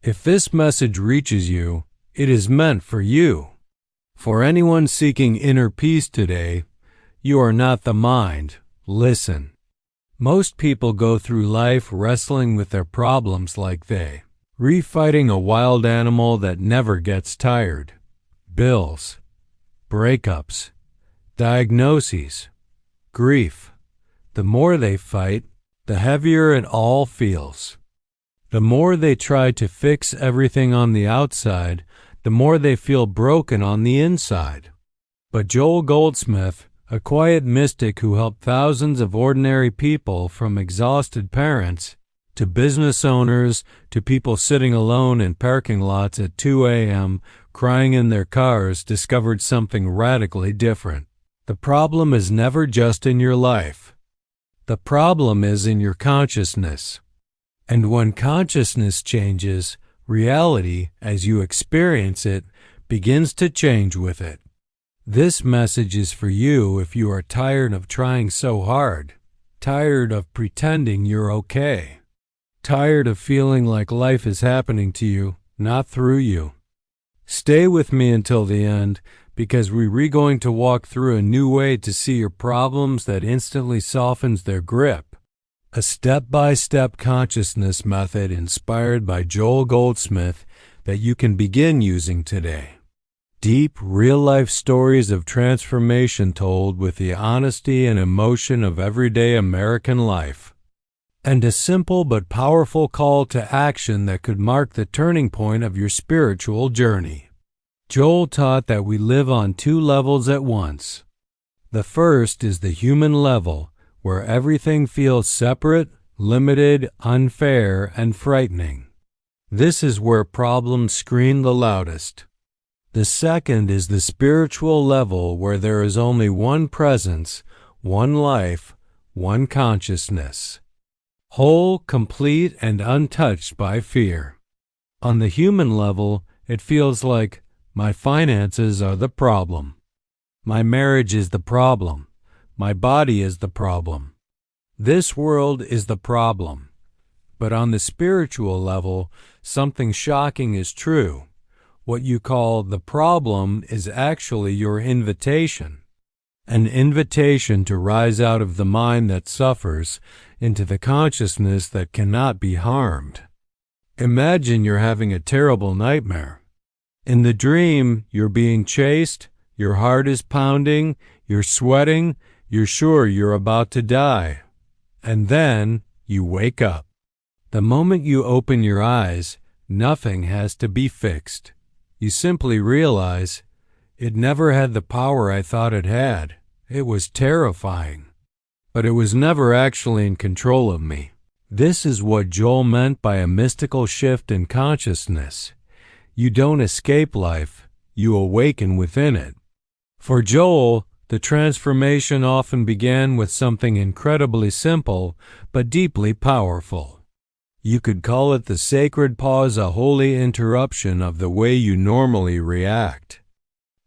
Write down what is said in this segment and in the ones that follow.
If this message reaches you, it is meant for you. For anyone seeking inner peace today, you are not the mind. Listen. Most people go through life wrestling with their problems like they refighting a wild animal that never gets tired. Bills, breakups, diagnoses, grief. The more they fight, the heavier it all feels. The more they try to fix everything on the outside, the more they feel broken on the inside. But Joel Goldsmith, a quiet mystic who helped thousands of ordinary people from exhausted parents to business owners to people sitting alone in parking lots at 2 a.m. crying in their cars, discovered something radically different. The problem is never just in your life. The problem is in your consciousness. And when consciousness changes, reality, as you experience it, begins to change with it. This message is for you if you are tired of trying so hard, tired of pretending you're okay, tired of feeling like life is happening to you, not through you. Stay with me until the end, because we're going to walk through a new way to see your problems that instantly softens their grip. A step-by-step consciousness method inspired by Joel Goldsmith that you can begin using today. Deep, real-life stories of transformation told with the honesty and emotion of everyday American life. And a simple but powerful call to action that could mark the turning point of your spiritual journey. Joel taught that we live on two levels at once. The first is the human level, where everything feels separate, limited, unfair, and frightening. This is where problems scream the loudest. The second is the spiritual level, where there is only one presence, one life, one consciousness. Whole, complete, and untouched by fear. On the human level, it feels like, my finances are the problem. My marriage is the problem. My body is the problem. This world is the problem. But on the spiritual level, something shocking is true. What you call the problem is actually your invitation. An invitation to rise out of the mind that suffers into the consciousness that cannot be harmed. Imagine you're having a terrible nightmare. In the dream, you're being chased, your heart is pounding, you're sweating, you're sure you're about to die. And then you wake up. The moment you open your eyes, nothing has to be fixed. You simply realize, it never had the power I thought it had. It was terrifying. But it was never actually in control of me. This is what Joel meant by a mystical shift in consciousness. You don't escape life, you awaken within it. For Joel, the transformation often began with something incredibly simple, but deeply powerful. You could call it the sacred pause, a holy interruption of the way you normally react.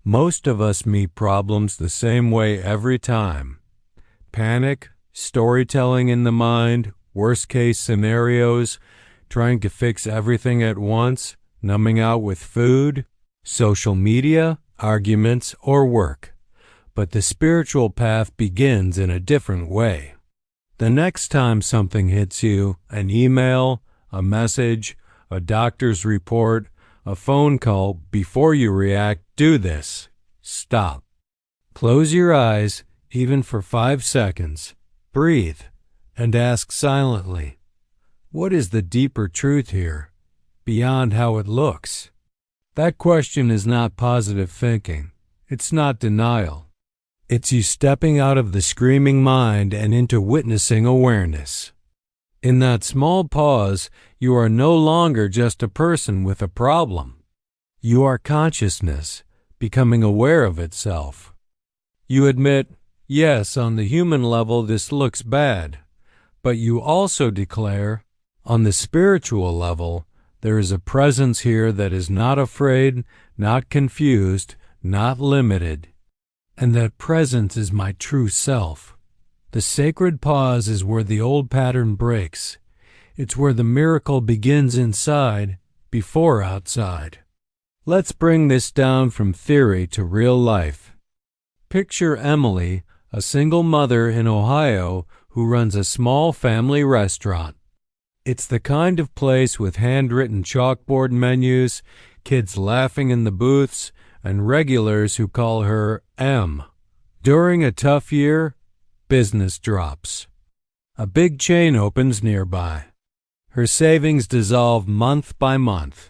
Most of us meet problems the same way every time. Panic, storytelling in the mind, worst-case scenarios, trying to fix everything at once, numbing out with food, social media, arguments, or work. But the spiritual path begins in a different way. The next time something hits you, an email, a message, a doctor's report, a phone call, before you react, do this. Stop. Close your eyes, even for 5 seconds. Breathe, and ask silently, what is the deeper truth here, beyond how it looks? That question is not positive thinking. It's not denial. It's you stepping out of the screaming mind and into witnessing awareness. In that small pause, you are no longer just a person with a problem. You are consciousness, becoming aware of itself. You admit, yes, on the human level this looks bad, but you also declare, on the spiritual level, there is a presence here that is not afraid, not confused, not limited. And that presence is my true self. The sacred pause is where the old pattern breaks. It's where the miracle begins inside, before outside. Let's bring this down from theory to real life. Picture Emily, a single mother in Ohio who runs a small family restaurant. It's the kind of place with handwritten chalkboard menus, kids laughing in the booths, and regulars who call her M. During a tough year, business drops. A big chain opens nearby. Her savings dissolve month by month.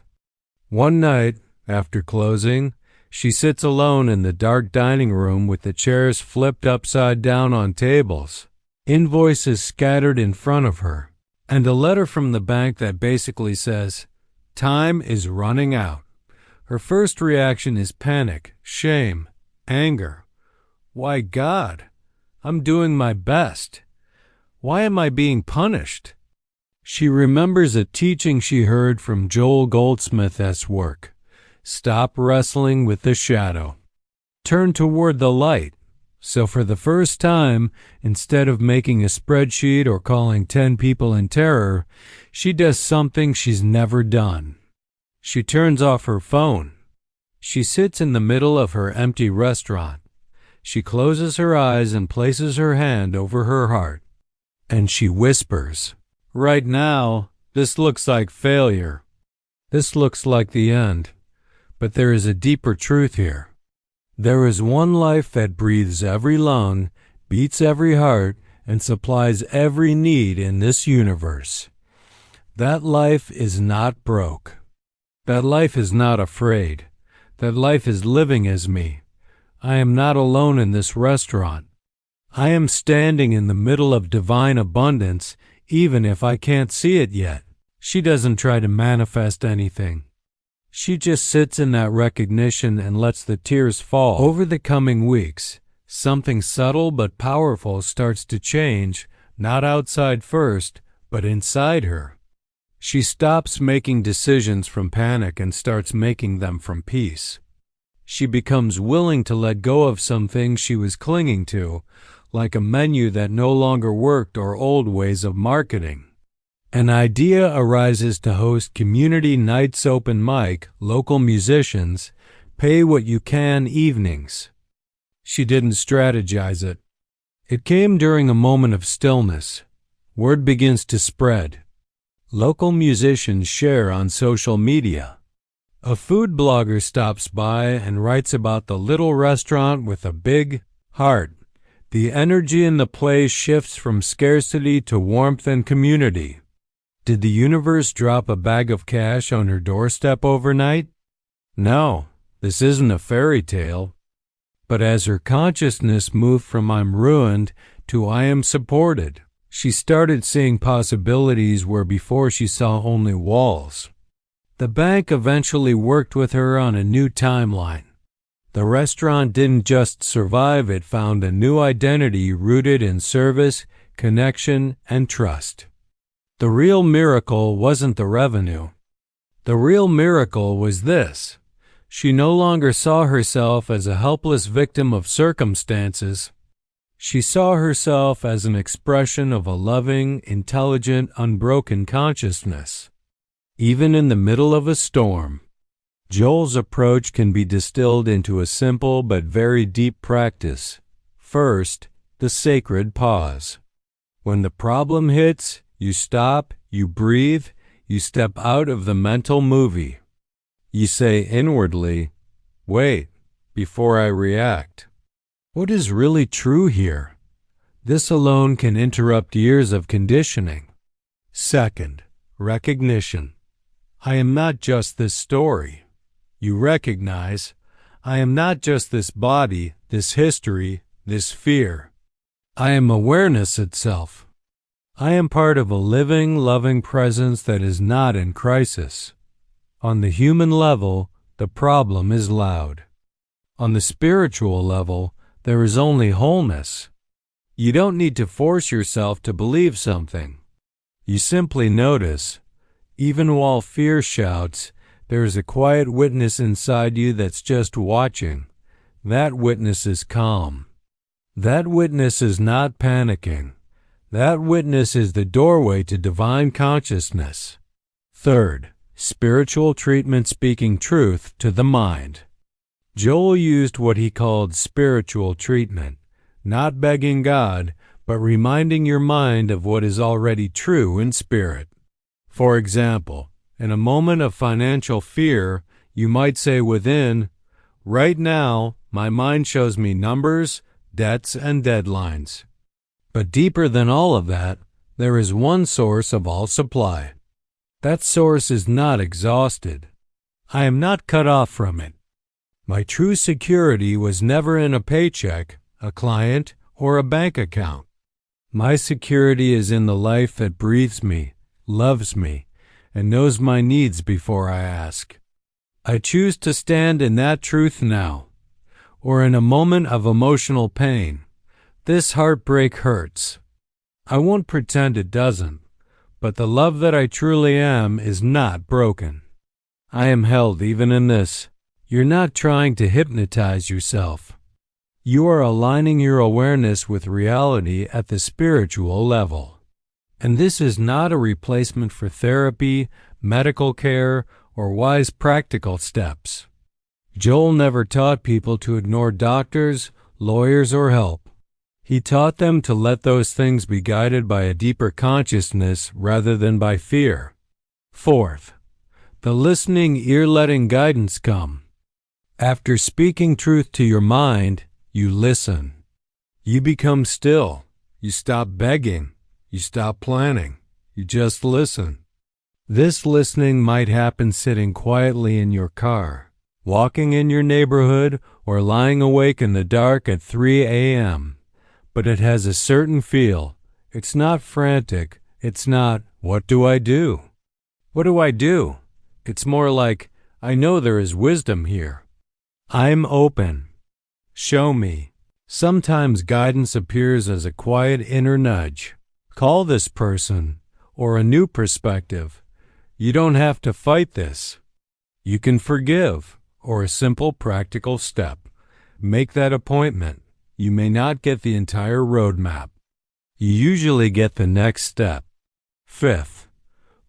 One night, after closing, she sits alone in the dark dining room with the chairs flipped upside down on tables, invoices scattered in front of her, and a letter from the bank that basically says, "Time is running out." Her first reaction is panic, shame, anger. Why, God, I'm doing my best. Why am I being punished? She remembers a teaching she heard from Joel Goldsmith's work. Stop wrestling with the shadow. Turn toward the light. So for the first time, instead of making a spreadsheet or calling 10 people in terror, she does something she's never done. She turns off her phone. She sits in the middle of her empty restaurant. She closes her eyes and places her hand over her heart. And she whispers, "Right now, this looks like failure. This looks like the end. But there is a deeper truth here. There is one life that breathes every lung, beats every heart, and supplies every need in this universe. That life is not broke. That life is not afraid. That life is living as me. I am not alone in this restaurant. I am standing in the middle of divine abundance, even if I can't see it yet." She doesn't try to manifest anything. She just sits in that recognition and lets the tears fall. Over the coming weeks, something subtle but powerful starts to change, not outside first, but inside her. She stops making decisions from panic and starts making them from peace. She becomes willing to let go of some things she was clinging to, like a menu that no longer worked or old ways of marketing. An idea arises to host community nights open mic, local musicians, pay what you can evenings. She didn't strategize it. It came during a moment of stillness. Word begins to spread. Local musicians share on social media. A food blogger stops by and writes about the little restaurant with a big heart. The energy in the place shifts from scarcity to warmth and community. Did the universe drop a bag of cash on her doorstep overnight? No, this isn't a fairy tale. But as her consciousness moved from "I'm ruined" to "I am supported," she started seeing possibilities where before she saw only walls. The bank eventually worked with her on a new timeline. The restaurant didn't just survive, it found a new identity rooted in service, connection, and trust. The real miracle wasn't the revenue. The real miracle was this: she no longer saw herself as a helpless victim of circumstances. She saw herself as an expression of a loving, intelligent, unbroken consciousness. Even in the middle of a storm, Joel's approach can be distilled into a simple but very deep practice. First, the sacred pause. When the problem hits, you stop, you breathe, you step out of the mental movie. You say inwardly, "Wait, before I react. What is really true here?" This alone can interrupt years of conditioning. Second, recognition. I am not just this story. You recognize, I am not just this body, this history, this fear. I am awareness itself. I am part of a living, loving presence that is not in crisis. On the human level, the problem is loud. On the spiritual level, there is only wholeness. You don't need to force yourself to believe something. You simply notice. Even while fear shouts, there is a quiet witness inside you that's just watching. That witness is calm. That witness is not panicking. That witness is the doorway to divine consciousness. Third, spiritual treatment speaking truth to the mind. Joel used what he called spiritual treatment, not begging God, but reminding your mind of what is already true in spirit. For example, in a moment of financial fear, you might say within, "Right now, my mind shows me numbers, debts, and deadlines." But deeper than all of that, there is one source of all supply. That source is not exhausted. I am not cut off from it. My true security was never in a paycheck, a client, or a bank account. My security is in the life that breathes me, loves me, and knows my needs before I ask. I choose to stand in that truth now, or in a moment of emotional pain. This heartbreak hurts. I won't pretend it doesn't, but the love that I truly am is not broken. I am held even in this. You're not trying to hypnotize yourself. You are aligning your awareness with reality at the spiritual level. And this is not a replacement for therapy, medical care, or wise practical steps. Joel never taught people to ignore doctors, lawyers, or help. He taught them to let those things be guided by a deeper consciousness rather than by fear. Fourth, the listening ear letting guidance come. After speaking truth to your mind, you listen. You become still. You stop begging. You stop planning. You just listen. This listening might happen sitting quietly in your car, walking in your neighborhood, or lying awake in the dark at 3 a.m. But it has a certain feel. It's not frantic. It's not, "What do I do? What do I do?" It's more like, "I know there is wisdom here. I'm open. Show me." Sometimes guidance appears as a quiet inner nudge. Call this person, or a new perspective. You don't have to fight this. You can forgive, or a simple practical step. Make that appointment. You may not get the entire roadmap. You usually get the next step. Fifth,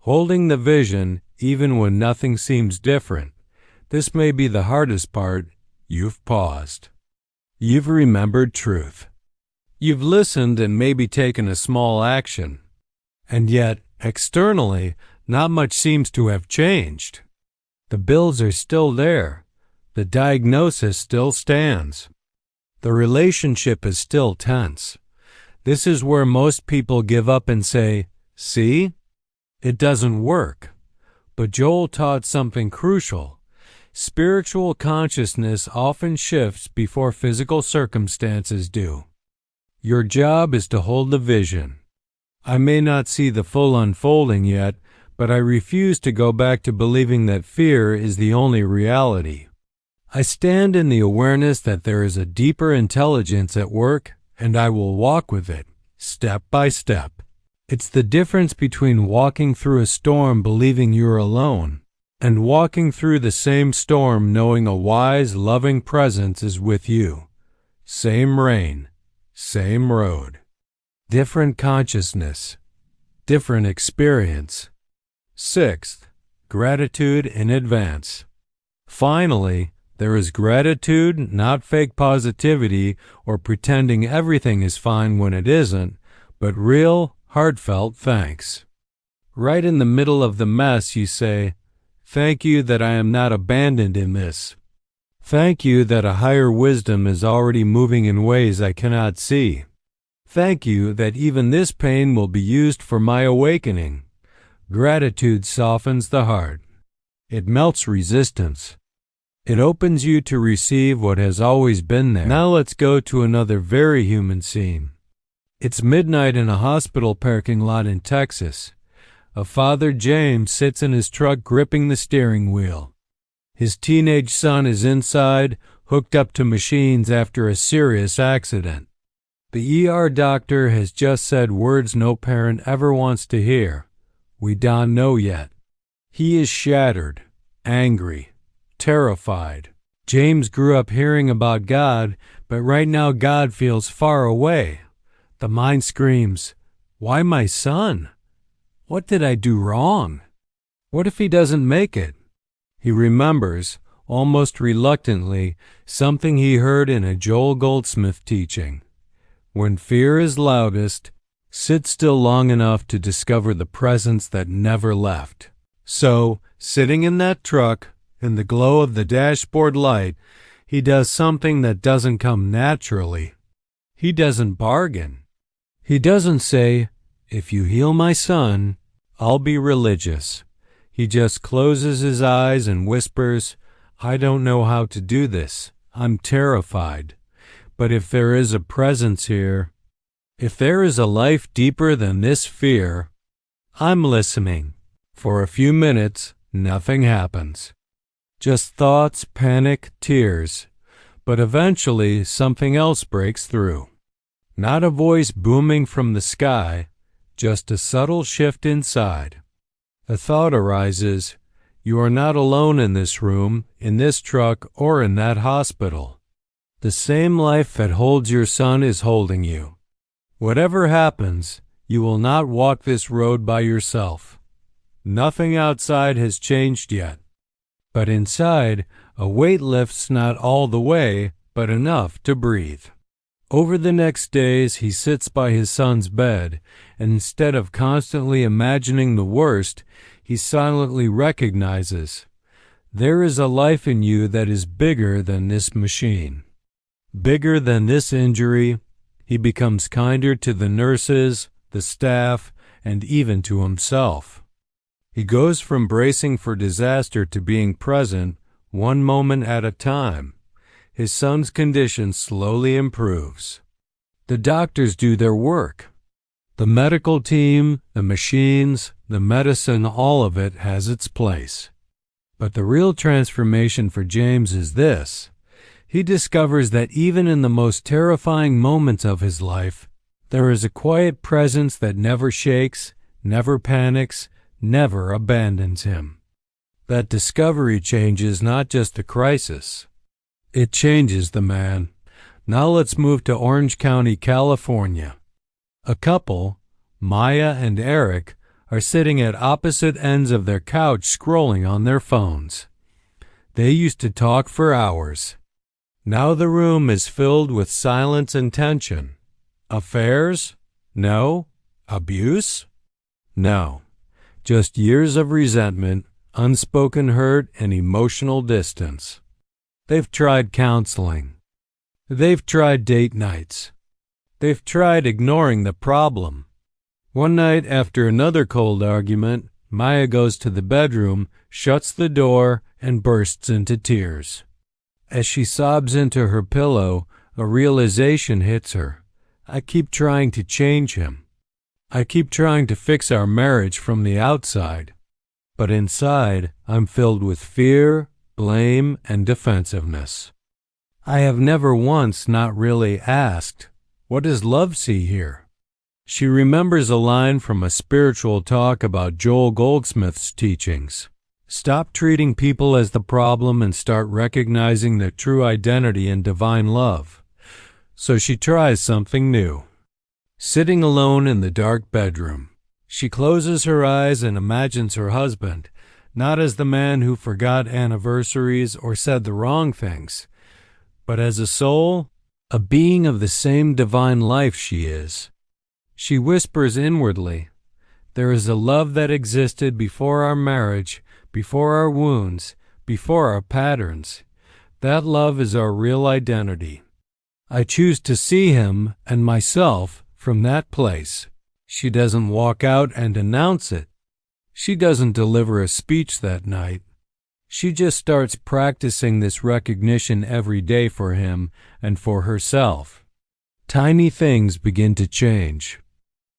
holding the vision even when nothing seems different. This may be the hardest part. You've paused. You've remembered truth. You've listened and maybe taken a small action. And yet, externally, not much seems to have changed. The bills are still there. The diagnosis still stands. The relationship is still tense. This is where most people give up and say, "See? It doesn't work." But Joel taught something crucial. Spiritual consciousness often shifts before physical circumstances do. Your job is to hold the vision. I may not see the full unfolding yet, but I refuse to go back to believing that fear is the only reality. I stand in the awareness that there is a deeper intelligence at work, and I will walk with it, step by step. It's the difference between walking through a storm believing you're alone, and walking through the same storm knowing a wise, loving presence is with you. Same rain, same road. Different consciousness, different experience. Sixth, gratitude in advance. Finally, there is gratitude, not fake positivity or pretending everything is fine when it isn't, but real, heartfelt thanks. Right in the middle of the mess, you say, "Thank you that I am not abandoned in this. Thank you that a higher wisdom is already moving in ways I cannot see. Thank you that even this pain will be used for my awakening." Gratitude softens the heart. It melts resistance. It opens you to receive what has always been there. Now let's go to another very human scene. It's midnight in a hospital parking lot in Texas. A father, James, sits in his truck gripping the steering wheel. His teenage son is inside, hooked up to machines after a serious accident. The ER doctor has just said words no parent ever wants to hear. "We don't know yet." He is shattered, angry, terrified. James grew up hearing about God, but right now God feels far away. The mind screams, "Why my son? What did I do wrong?" What if he doesn't make it? He remembers, almost reluctantly, something he heard in a Joel Goldsmith teaching. When fear is loudest, sit still long enough to discover the presence that never left. So, sitting in that truck, in the glow of the dashboard light, he does something that doesn't come naturally. He doesn't bargain. He doesn't say, "If you heal my son, I'll be religious." He just closes his eyes and whispers, "I don't know how to do this. I'm terrified. But if there is a presence here, if there is a life deeper than this fear, I'm listening." For a few minutes, nothing happens. Just thoughts, panic, tears. But eventually, something else breaks through. Not a voice booming from the sky, just a subtle shift inside. A thought arises, "You are not alone in this room, in this truck, or in that hospital. The same life that holds your son is holding you. Whatever happens, you will not walk this road by yourself. Nothing outside has changed yet. But inside, a weight lifts not all the way, but enough to breathe." Over the next days, he sits by his son's bed, and instead of constantly imagining the worst, he silently recognizes, "There is a life in you that is bigger than this machine. Bigger than this injury." He becomes kinder to the nurses, the staff, and even to himself. He goes from bracing for disaster to being present, one moment at a time. His son's condition slowly improves. The doctors do their work. The medical team, the machines, the medicine, all of it has its place. But the real transformation for James is this. He discovers that even in the most terrifying moments of his life, there is a quiet presence that never shakes, never panics, never abandons him. That discovery changes not just the crisis. It changes the man. Now let's move to Orange County, California. A couple, Maya and Eric, are sitting at opposite ends of their couch scrolling on their phones. They used to talk for hours. Now the room is filled with silence and tension. Affairs? No. Abuse? No. Just years of resentment, unspoken hurt, and emotional distance. They've tried counseling. They've tried date nights. They've tried ignoring the problem. One night, after another cold argument, Maya goes to the bedroom, shuts the door, and bursts into tears. As she sobs into her pillow, a realization hits her. I keep trying to change him. I keep trying to fix our marriage from the outside. But inside, I'm filled with fear, blame, and defensiveness. I have never once not really asked, what does love see here? She remembers a line from a spiritual talk about Joel Goldsmith's teachings. Stop treating people as the problem and start recognizing their true identity in divine love. So she tries something new. Sitting alone in the dark bedroom, she closes her eyes and imagines her husband, not as the man who forgot anniversaries or said the wrong things, but as a soul, a being of the same divine life she is. She whispers inwardly, "There is a love that existed before our marriage, before our wounds, before our patterns. That love is our real identity. I choose to see him and myself from that place." She doesn't walk out and announce it. She doesn't deliver a speech that night. She just starts practicing this recognition every day for him and for herself. Tiny things begin to change.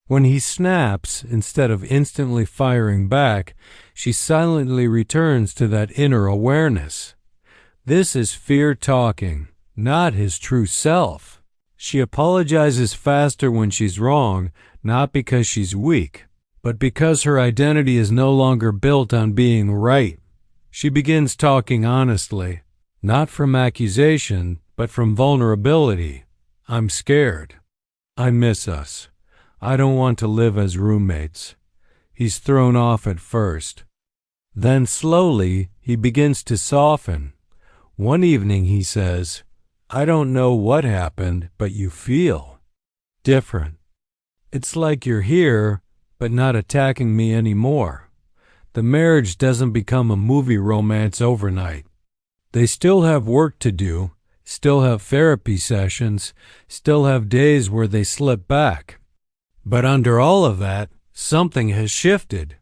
When he snaps, instead of instantly firing back, she silently returns to that inner awareness. This is fear talking, not his true self. She apologizes faster when she's wrong, not because she's weak, but because her identity is no longer built on being right. She begins talking honestly, not from accusation, but from vulnerability. I'm scared. I miss us. I don't want to live as roommates. He's thrown off at first. Then slowly he begins to soften. One evening he says, "I don't know what happened, but you feel different. It's like you're here, but not attacking me anymore." The marriage doesn't become a movie romance overnight. They still have work to do, still have therapy sessions, still have days where they slip back. But under all of that, something has shifted.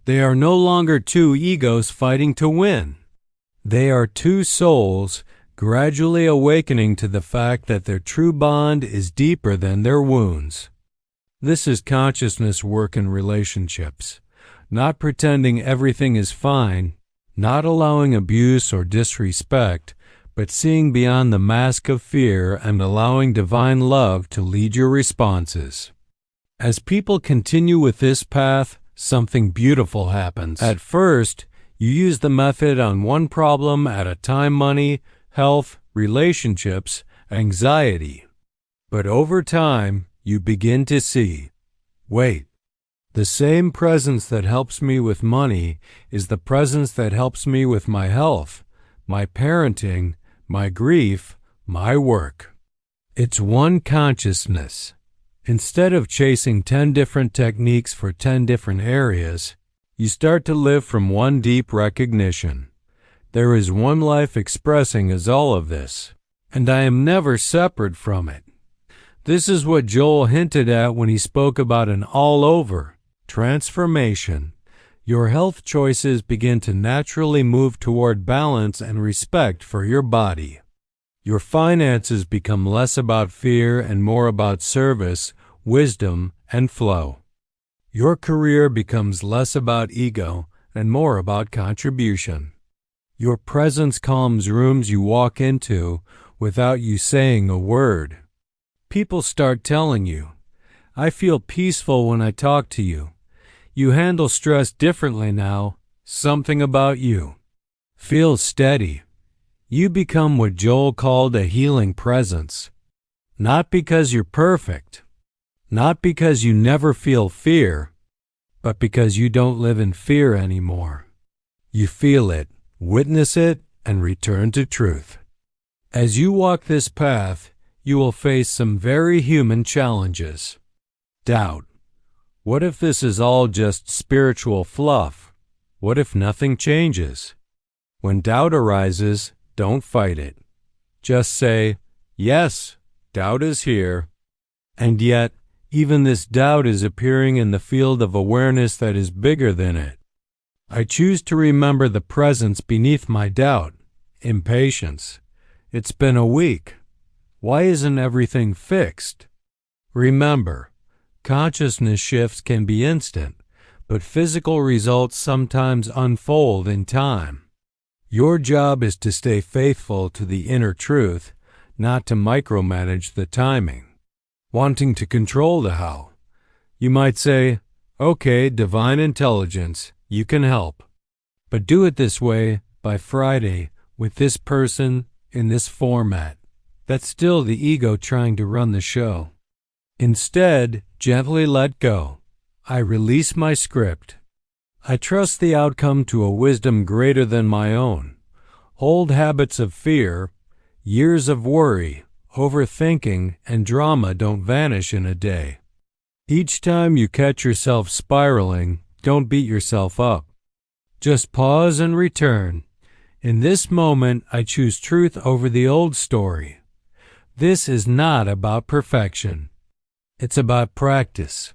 They are no longer two egos fighting to win. They are two souls gradually awakening to the fact that their true bond is deeper than their wounds. This is consciousness work in relationships. Not pretending everything is fine, not allowing abuse or disrespect, but seeing beyond the mask of fear and allowing divine love to lead your responses. As people continue with this path, something beautiful happens. At first, you use the method on one problem at a time: money, health, relationships, anxiety. But over time, you begin to see, wait, the same presence that helps me with money is the presence that helps me with my health, my parenting, my grief, my work. It's one consciousness. Instead of chasing 10 different techniques for 10 different areas, you start to live from one deep recognition. There is one life expressing as all of this, and I am never separate from it. This is what Joel hinted at when he spoke about an all-over transformation. Your health choices begin to naturally move toward balance and respect for your body. Your finances become less about fear and more about service, wisdom, and flow. Your career becomes less about ego and more about contribution. Your presence calms rooms you walk into without you saying a word. People start telling you, "I feel peaceful when I talk to you. You handle stress differently now. Something about you feels steady." You become what Joel called a healing presence. Not because you're perfect, not because you never feel fear, but because you don't live in fear anymore. You feel it, witness it, and return to truth. As you walk this path, you will face some very human challenges. Doubt. What if this is all just spiritual fluff? What if nothing changes? When doubt arises, don't fight it. Just say, "Yes, doubt is here." And yet, even this doubt is appearing in the field of awareness that is bigger than it. I choose to remember the presence beneath my doubt. Impatience. It's been a week. Why isn't everything fixed? Remember, consciousness shifts can be instant, but physical results sometimes unfold in time. Your job is to stay faithful to the inner truth, not to micromanage the timing. Wanting to control the how. You might say, "Okay, divine intelligence, you can help. But do it this way by Friday with this person in this format." That's still the ego trying to run the show. Instead, gently let go. I release my script. I trust the outcome to a wisdom greater than my own. Old habits of fear, years of worry, overthinking, and drama don't vanish in a day. Each time you catch yourself spiraling, don't beat yourself up. Just pause and return. In this moment, I choose truth over the old story. This is not about perfection. It's about practice.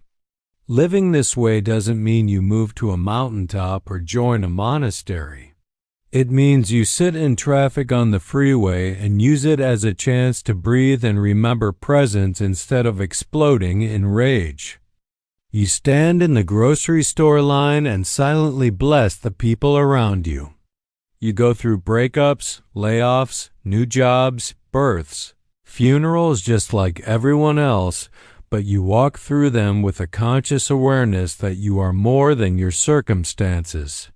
Living this way doesn't mean you move to a mountaintop or join a monastery. It means you sit in traffic on the freeway and use it as a chance to breathe and remember presence instead of exploding in rage. You stand in the grocery store line and silently bless the people around you. You go through breakups, layoffs, new jobs, births, funerals just like everyone else, but you walk through them with a conscious awareness that you are more than your circumstances.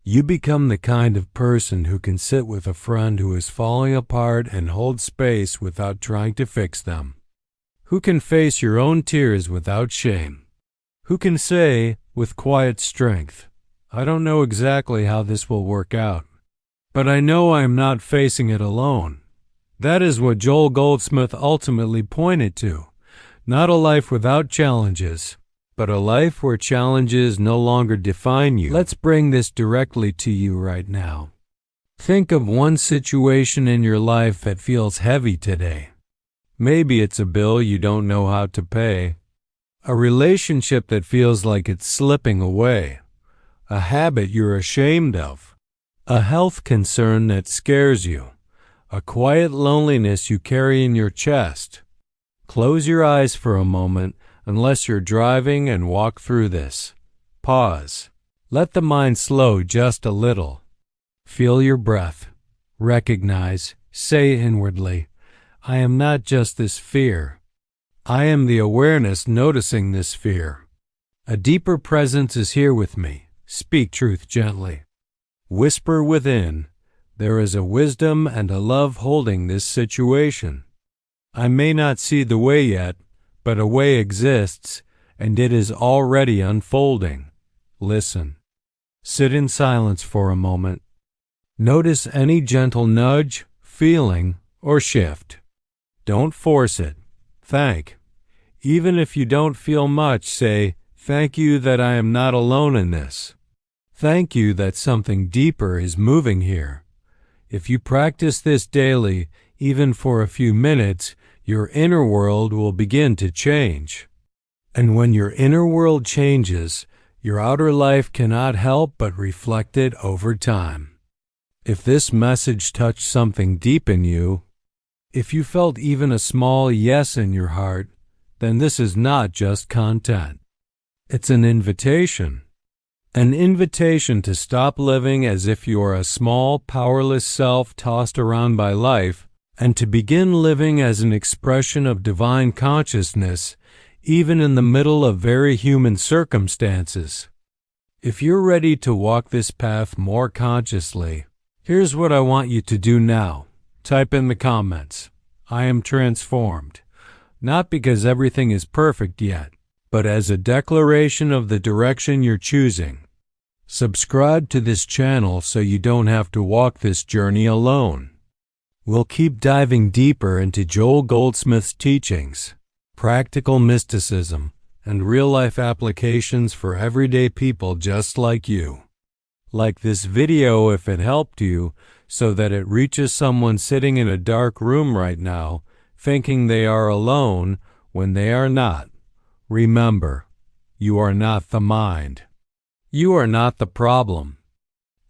You become the kind of person who can sit with a friend who is falling apart and hold space without trying to fix them. Who can face your own tears without shame. Who can say, with quiet strength, I don't know exactly how this will work out, but I know I am not facing it alone. That is what Joel Goldsmith ultimately pointed to. Not a life without challenges, but a life where challenges no longer define you. Let's bring this directly to you right now. Think of one situation in your life that feels heavy today. Maybe it's a bill you don't know how to pay, a relationship that feels like it's slipping away, a habit you're ashamed of, a health concern that scares you, a quiet loneliness you carry in your chest. Close your eyes for a moment unless you're driving and walk through this. Pause. Let the mind slow just a little. Feel your breath. Recognize, say inwardly, I am not just this fear. I am the awareness noticing this fear. A deeper presence is here with me. Speak truth gently. Whisper within, there is a wisdom and a love holding this situation. I may not see the way yet, but a way exists, and it is already unfolding. Listen. Sit in silence for a moment. Notice any gentle nudge, feeling, or shift. Don't force it. Thank. Even if you don't feel much, say, thank you that I am not alone in this. Thank you that something deeper is moving here. If you practice this daily, even for a few minutes, your inner world will begin to change. And when your inner world changes, your outer life cannot help but reflect it over time. If this message touched something deep in you, if you felt even a small yes in your heart, then this is not just content. It's an invitation. An invitation to stop living as if you are a small, powerless self tossed around by life, and to begin living as an expression of divine consciousness, even in the middle of very human circumstances. If you're ready to walk this path more consciously, here's what I want you to do now. Type in the comments, I am transformed. Not because everything is perfect yet, but as a declaration of the direction you're choosing. Subscribe to this channel so you don't have to walk this journey alone. We'll keep diving deeper into Joel Goldsmith's teachings, practical mysticism, and real-life applications for everyday people just like you. Like this video if it helped you, so that it reaches someone sitting in a dark room right now, thinking they are alone when they are not. Remember, you are not the mind. You are not the problem.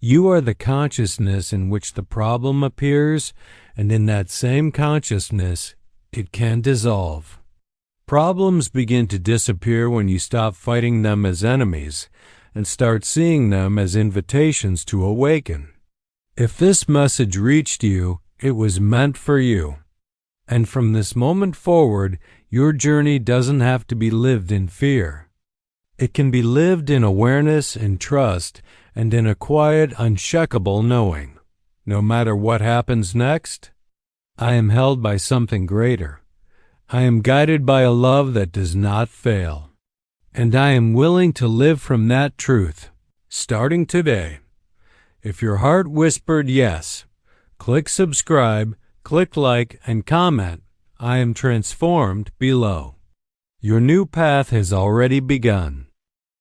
You are the consciousness in which the problem appears, and in that same consciousness, it can dissolve. Problems begin to disappear when you stop fighting them as enemies and start seeing them as invitations to awaken. If this message reached you, it was meant for you. And from this moment forward, your journey doesn't have to be lived in fear. It can be lived in awareness and trust and in a quiet, unshakable knowing. No matter what happens next, I am held by something greater. I am guided by a love that does not fail. And I am willing to live from that truth, starting today. If your heart whispered yes, click subscribe, click like, and comment, I am transformed below. Your new path has already begun.